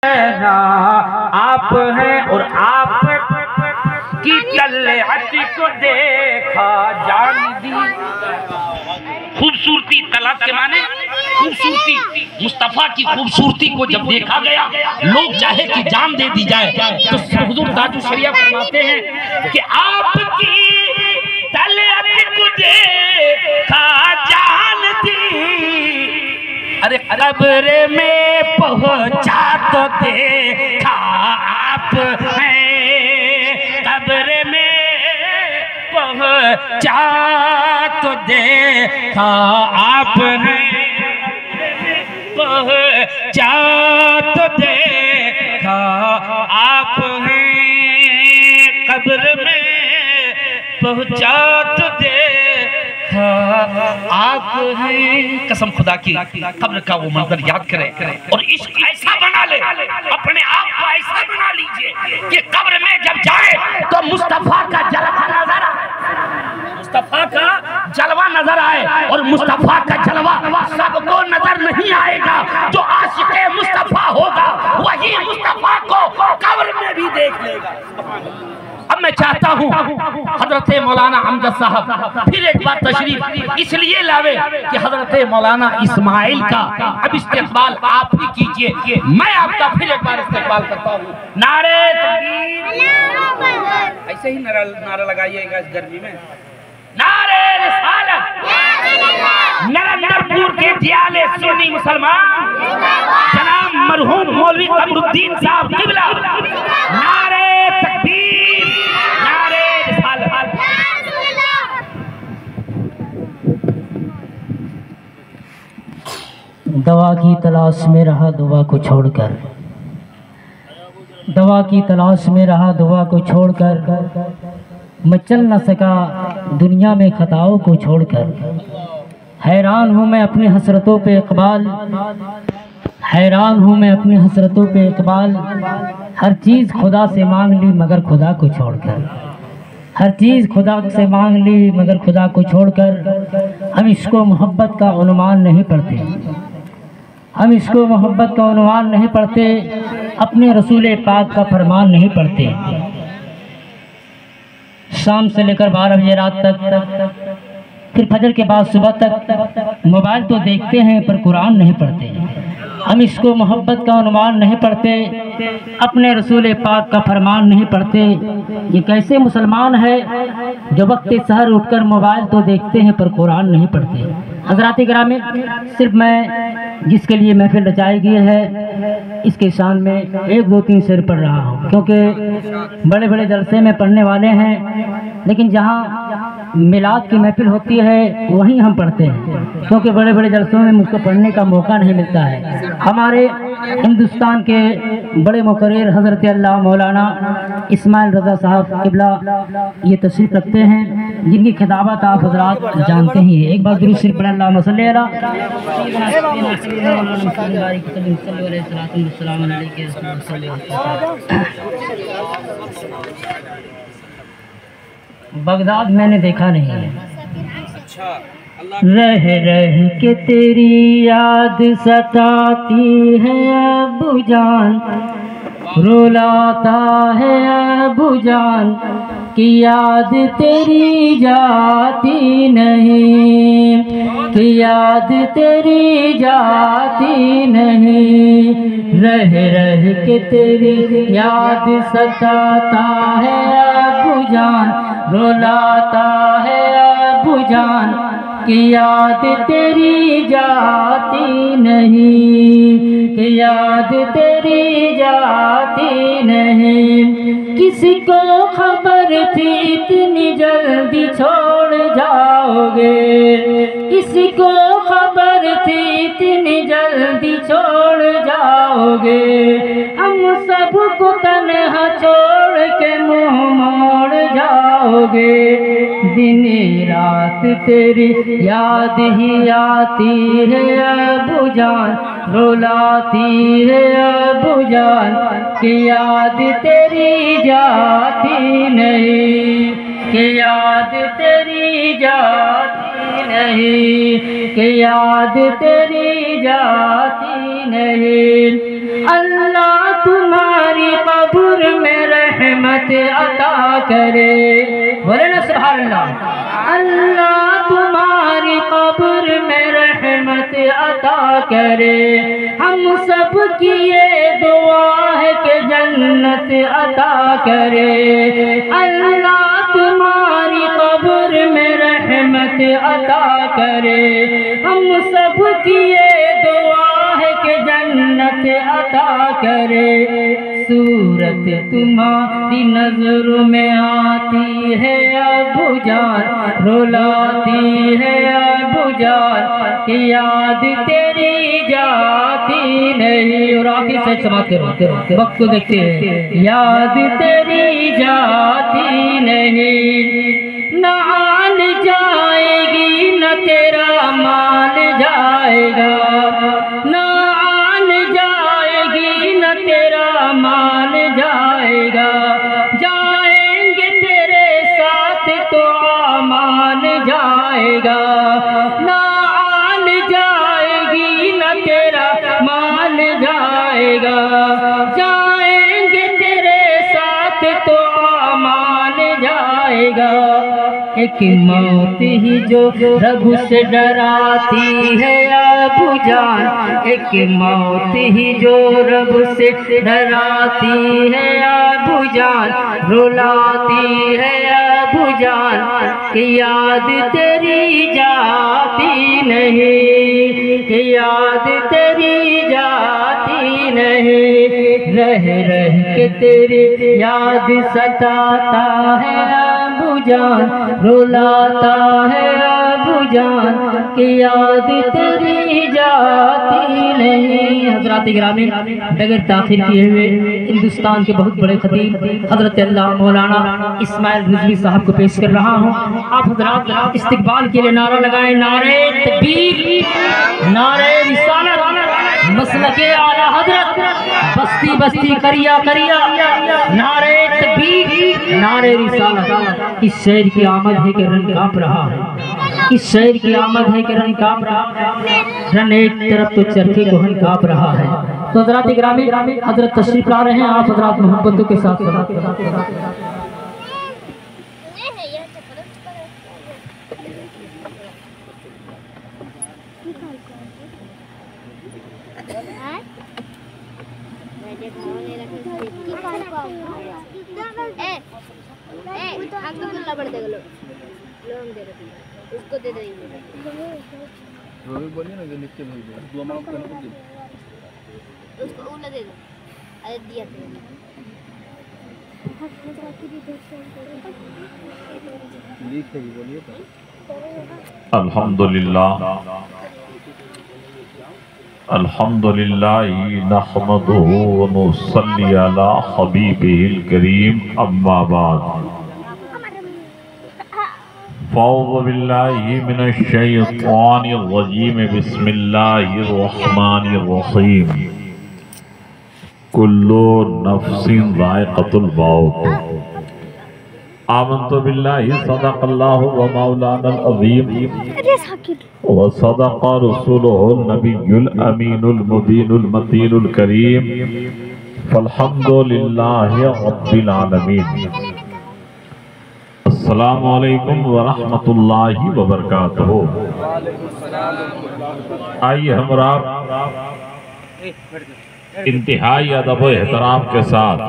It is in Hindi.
ना आप हैं और आप की तलहट को देखा जान दी। खूबसूरती तलाश के माने खूबसूरती, मुस्तफा की खूबसूरती को जब देखा गया लोग चाहे कि जान दे दी जाए तो हुजूर ताजु शरिया फरमाते हैं कि आपकी तलहट को देखा जान दी। अरे कब्र में पहुंचा तो देखा आप हैं, कब्र में पहुंचा तो देखा आप हैं, पहुंचा तो देखा आप हैं, कब्र में पहुंचा तो देखा आप हैं। कसम खुदा की कब्र का वो मंजर याद करें और इश्क ऐसा बना ले, अपने आप को ऐसा बना लीजिए कि कब्र में जब जाए तो मुस्तफा का जलवा नजर आए, मुस्तफा का जलवा नजर आए। और मुस्तफा का जलवा सबको नजर नहीं आएगा, जो आशिक़े मुस्तफा होगा वही मुस्तफा को कब्र में भी देख लेगा। अब मैं चाहता हूँ हजरत मौलाना अमजद साहब फिर एक बार तशरीफ इसलिए लावे कि हजरत मौलाना इस्माइल का अब इस्तेक़बाल आप ही कीजिए। मैं आपका फिर एक बार इस्तेक़बाल करता हूँ। नारे तकबीर, ऐसे ही नारा लगाइएगा इस गर्मी में। नारे रिसालत, नरेंद्रपुर के जियाले सुन्नी मुसलमान जनाब मरहूम मौलवी कमरुद्दीन साहब किबला, नारे तकबीर, नारे रिसालत। दवा की तलाश में रहा दुआ को छोड़कर, दवा की तलाश में रहा दुआ को छोड़कर, मैं चल न सका दुनिया में खताओं को छोड़कर। हैरान हूँ मैं अपनी हसरतों पे इकबाल, हैरान हूँ मैं अपनी हसरतों पे इकबाल। हर चीज़ खुदा से मांग ली मगर खुदा को छोड़कर, हर चीज़ खुदा से मांग ली मगर खुदा को छोड़कर। हम इसको मोहब्बत का उन्वान नहीं पढ़ते, हम इसको मोहब्बत का उन्वान नहीं पढ़ते, अपने रसूल पाक का फरमान नहीं पढ़ते। शाम से लेकर 12 बजे रात तक, फिर फजर के बाद सुबह तक मोबाइल तो देखते हैं पर कुरान नहीं पढ़ते। हम इसको मोहब्बत का उन्वान नहीं पढ़ते, अपने रसूल पाक का फरमान नहीं पढ़ते। ये कैसे मुसलमान है जो वक्त सहर उठकर मोबाइल तो देखते हैं पर कुरान नहीं पढ़ते। हज़रात गिरामी, सिर्फ मैं जिसके लिए महफिल रचाई गई है इसके शान में 1, 2, 3 शेर पढ़ रहा हूँ, क्योंकि बड़े बड़े जलसे में पढ़ने वाले हैं लेकिन जहाँ मिलाद की महफिल होती है वहीं हम पढ़ते हैं, क्योंकि बड़े बड़े जलसों में मुझको पढ़ने का मौका नहीं मिलता है। हमारे हिंदुस्तान के बड़े मुकर्रिर हज़रत अल्लाह मौलाना इस्माइल रज़ा साहब किबला ये तशरीफ़ रखते हैं, जिनकी खिताबत आप हज़रात जानते ही हैं। एक बार दुरूद शरीफ पढ़ें, अल्लाहुम्मा सल्ली अला बगदाद मैंने देखा नहीं है, रह रह के तेरी याद सताती है अबू जान, रुलाता है अबू जान की याद तेरी जाती नहीं, कि याद तेरी जाती नहीं। रह रह के तेरी याद सताता है अबू जान, रुलाता है अबू जान कि याद तेरी जाती नहीं, कि याद तेरी जाती नहीं। किसी को खबर थी इतनी जल्दी छोड़ जाओगे, किसी को खबर थी इतनी जल्दी छोड़ जाओगे। हम सबको तन्हा छोड़ के मुँह मोड़ जाओगे, दिन रात तेरी याद ही आती है अबू जान, रुलाती है अबू जान कि याद तेरी जाती नहीं, कि याद तेरी जाती नहीं, कि याद तेरी जाती नहीं। अल्लाह तुम्हारी कब्र में रहमत अता करे। बोले ना सुभान अल्लाह। अल्लाह तुम्हारी कब्र में रहमत अता करे। हम सब की ये दुआ है कि जन्नत अता करे। अल्लाह तुम्हारी कब्र में रहमत अता करे। हम सब की ये दुआ है कि जन्नत अता करे। सूरत तुम्हारी नजरों में आती है अबू जान, रुलाती है अबू जान कि याद तेरी जाती नहीं। और आखिर से समाप्त करो, वक्त को देखते हैं। याद तेरी जाती नहीं, ना आन जाएगी न तेरा माल जाएगा, ना आन जाएगी न तेरा माल जाएगा। जाएंगे तेरे साथ तो आमान जाएगा, ना आन जाएगी न तेरा माल जाएगा। जाएंगे तेरे साथ तो आमान जाएगा। एक मौत ही जो रब से डराती है अबू जान, एक मौत ही जो रब से डराती है अबू जान, रुलाती है अबू जान कि याद तेरी जाती नहीं, कि याद तेरी जाती नहीं। रह रह के तेरी याद सताता है अबू जान, रुलाता है अबू जान कि याद तेरी जाती नहीं। हजरात गिरामी, बगैर ताखिर किए हुए हिंदुस्तान के बहुत बड़े खतीब हजरत अल्लाह मौलाना इस्माइल रिजवी साहब को पेश कर रहा हूँ। आप हजरात इस्तिकबाल के लिए नारा लगाए, नारे तकबीर, नारे रिसालत, मसलके आला हजरत, बस्ती बस्ती करिया करिया, नारे तकबीर, नारे रिसालत। इस शहर की आमद है कि रन कांप रहा है, इस शहर की आमद है कि रन कांप रहा है। रन एक तरफ तो चरखे को हन कांप रहा है। तो हजरात ग्रामी हजरत तशरीफ ला रहे हैं। आप हजरात मोहब्बतों के साथ उसको दे देंगे। बोलिए ना कि लिख के भेज दो, दो अमाउंट कर दो, उसको उन्हें दे दो। अरे दिया लिख के बोलिए तो। अल्हम्दुलिल्लाह अल्हम्दुलिल्लाह नहमदुहु व नुसल्ली अला हबीबिहिल करीम, अम्मा बाद। फ़अऊज़ु बिल्लाहि मिनश शैतानिर रजीम, बिस्मिल्लाहिर रहमानिर रहीम। कुल्लु नफ्सिन ज़ाइक़तुल मौत। आमन्तु बिल्लाहि सदक़ल्लाहु व मौलानल अज़ीम व सदक़ रसूलुहुन नबियुल अमीनुल मुबीनुल मतीनुल करीम। फल्हम्दुलिल्लाहि रब्बिल आलमीन। अस्सलामु अलैकुम व रहमतुल्लाहि व बरकातुहू। आइए हमरा इंतहाई अदब व एहतराम के साथ